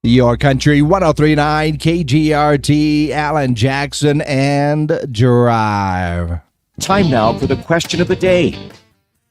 Your Country 1039 KGRT, Alan Jackson and Drive. Time now for the question of the day.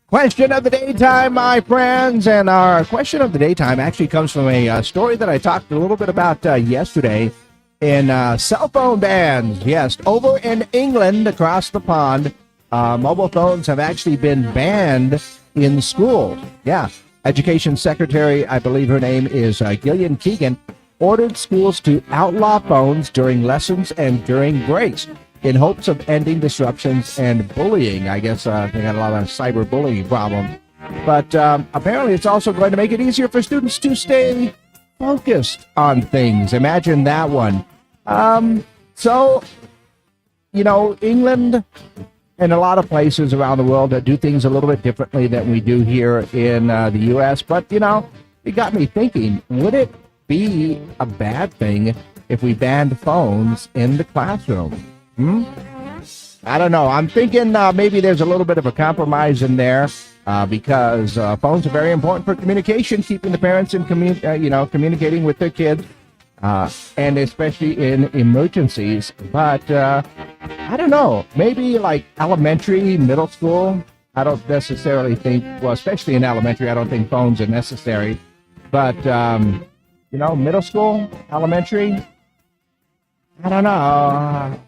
Question of the daytime, my friends. And our question of the daytime actually comes from a story that I talked a little bit about yesterday in cell phone bans. Yes, over in England, across the pond, mobile phones have actually been banned in schools. Yeah. Education Secretary, I believe her name is Gillian Keegan, ordered schools to outlaw phones during lessons and during breaks in hopes of ending disruptions and bullying. I guess they got a lot of cyberbullying problems. But apparently it's also going to make it easier for students to stay focused on things. Imagine that one. England and a lot of places around the world that do things a little bit differently than we do here in the U.S. But, it got me thinking, would it be a bad thing if we banned phones in the classroom? I don't know. I'm thinking maybe there's a little bit of a compromise in there because phones are very important for communication, keeping the parents in communicating with their kids. And especially in emergencies. But I don't know, maybe like elementary, middle school. I don't necessarily think, well, especially in elementary, I don't think phones are necessary. But, middle school, elementary, I don't know.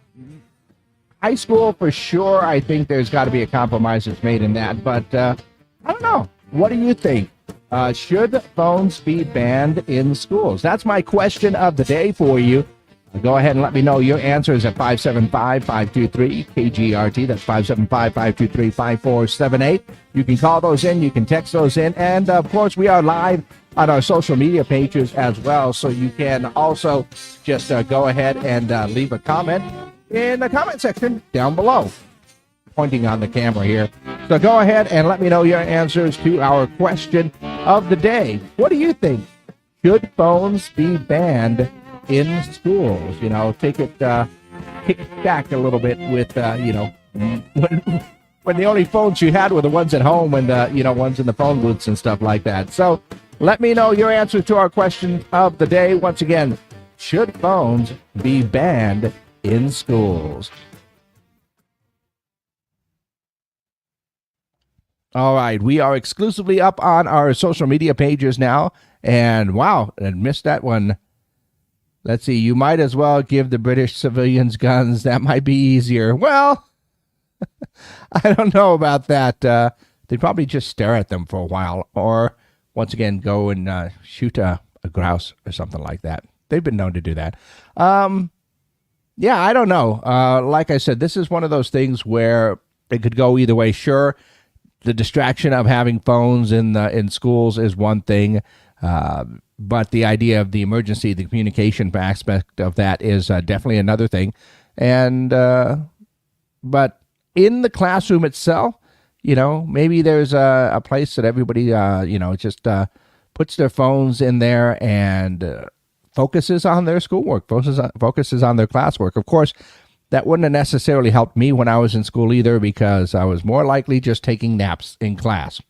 High school, for sure, I think there's got to be a compromise that's made in that. But I don't know. What do you think? Should phones be banned in schools? That's my question of the day for you. Go ahead and let me know your answers at 575-523-KGRT. That's 575-523-5478. You can call those in. You can text those in. And, of course, we are live on our social media pages as well. So you can also just go ahead and leave a comment in the comment section down below. Pointing on the camera here. So go ahead and let me know your answers to our question of the day. What do you think? Should phones be banned in schools? Take it kick back a little bit with when the only phones you had were the ones at home and the ones in the phone booths and stuff like that. So let me know your answer to our question of the day. Once again, should phones be banned in schools? All right, we are exclusively up on our social media pages now. And wow, I missed that one. Let's see, you might as well give the British civilians guns. That might be easier. Well, I don't know about that. They'd probably just stare at them for a while. Or, once again, go and shoot a grouse or something like that. They've been known to do that. Yeah, I don't know. Like I said, this is one of those things where it could go either way. Sure, the distraction of having phones in schools is one thing, but the idea of the emergency, the communication aspect of that is definitely another thing. And but in the classroom itself, maybe there's a place that everybody just puts their phones in there and focuses on their schoolwork, focuses on their classwork. Of course, that wouldn't have necessarily helped me when I was in school either, because I was more likely just taking naps in class.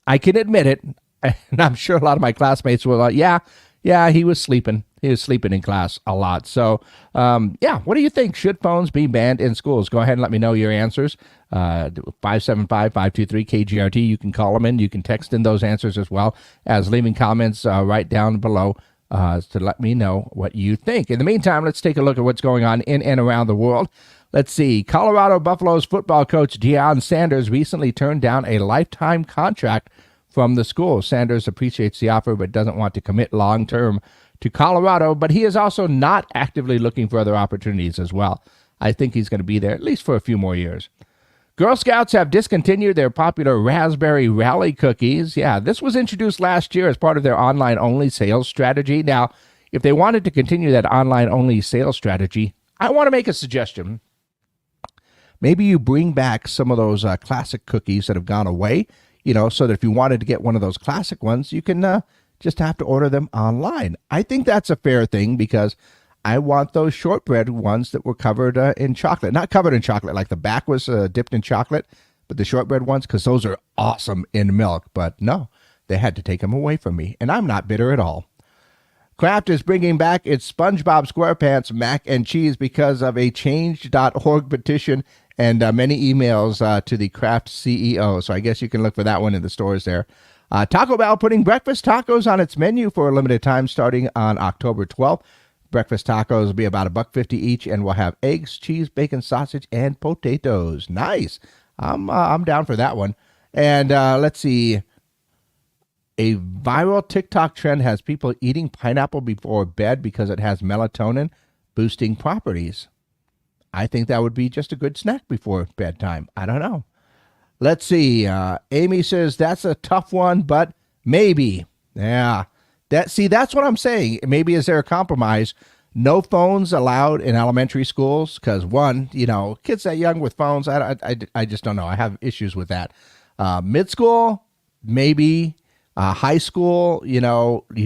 I can admit it, and I'm sure a lot of my classmates were like, yeah, he was sleeping. He was sleeping in class a lot. So, what do you think? Should phones be banned in schools? Go ahead and let me know your answers. 575-523-KGRT. You can call them in. You can text in those answers as well as leaving comments right down below. To let me know what you think. In the meantime, let's take a look at what's going on in and around the world. Let's see. Colorado Buffaloes football coach Deion Sanders recently turned down a lifetime contract from the school. Sanders appreciates the offer but doesn't want to commit long-term to Colorado, but he is also not actively looking for other opportunities as well. I think he's going to be there at least for a few more years. Girl Scouts have discontinued their popular Raspberry Rally cookies. Yeah, this was introduced last year as part of their online-only sales strategy. Now, if they wanted to continue that online-only sales strategy, I want to make a suggestion. Maybe you bring back some of those classic cookies that have gone away, so that if you wanted to get one of those classic ones, you can just have to order them online. I think that's a fair thing because I want those shortbread ones that were covered in chocolate. Not covered in chocolate, like the back was dipped in chocolate, but the shortbread ones, because those are awesome in milk. But no, they had to take them away from me, and I'm not bitter at all. Kraft is bringing back its SpongeBob SquarePants mac and cheese because of a change.org petition and many emails to the Kraft CEO. So I guess you can look for that one in the stores there. Taco Bell putting breakfast tacos on its menu for a limited time starting on October 12th. Breakfast tacos will be about $1.50 each and will have eggs, cheese, bacon, sausage, and potatoes. Nice. I'm down for that one. And let's see. A viral TikTok trend has people eating pineapple before bed because it has melatonin boosting properties. I think that would be just a good snack before bedtime. I don't know. Let's see. Amy says that's a tough one, but maybe. Yeah. That's what I'm saying. Maybe is there a compromise? No phones allowed in elementary schools because one, kids that young with phones, I just don't know. I have issues with that. Mid school, maybe. High school, you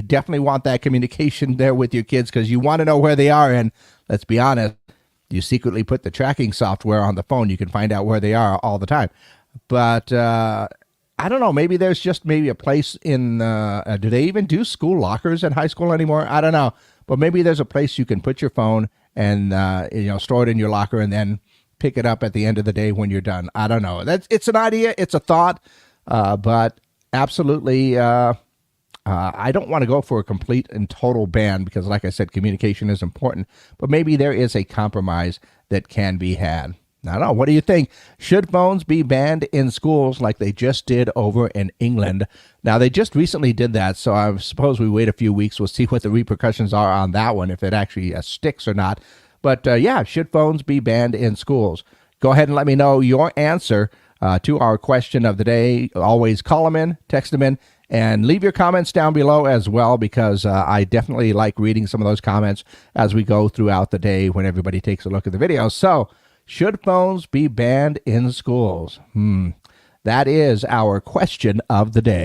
definitely want that communication there with your kids because you want to know where they are. And let's be honest, you secretly put the tracking software on the phone. You can find out where they are all the time. But I don't know. Maybe there's just maybe a place in, do they even do school lockers in high school anymore? I don't know. But maybe there's a place you can put your phone and, store it in your locker and then pick it up at the end of the day when you're done. I don't know. It's an idea. It's a thought. But absolutely, I don't want to go for a complete and total ban because, like I said, communication is important. But maybe there is a compromise that can be had. I don't know. What do you think? Should phones be banned in schools like they just did over in England? Now, they just recently did that, so I suppose we wait a few weeks. We'll see what the repercussions are on that one, if it actually sticks or not. But, should phones be banned in schools? Go ahead and let me know your answer to our question of the day. Always call them in, text them in, and leave your comments down below as well because I definitely like reading some of those comments as we go throughout the day when everybody takes a look at the video. So, should phones be banned in schools? That is our question of the day.